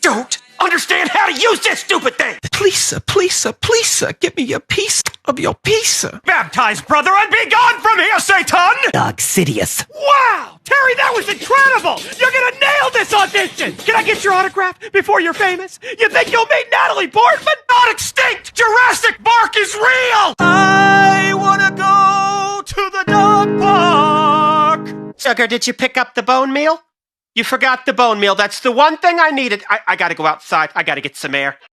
don't understand how to use this stupid thing! Please, sir, give me a piece of your pizza. Baptize, brother, and be gone from here, Satan! Dog Sidious. Wow! Terry, that was incredible! You're gonna nail this audition! Can I get your autograph before you're famous? You think you'll meet Natalie Portman? Not extinct! Jurassic Bark is real! I wanna go to the dog park! Sugar, did you pick up the bone meal? You forgot the bone meal. That's the one thing I needed. I gotta go outside. I gotta get some air.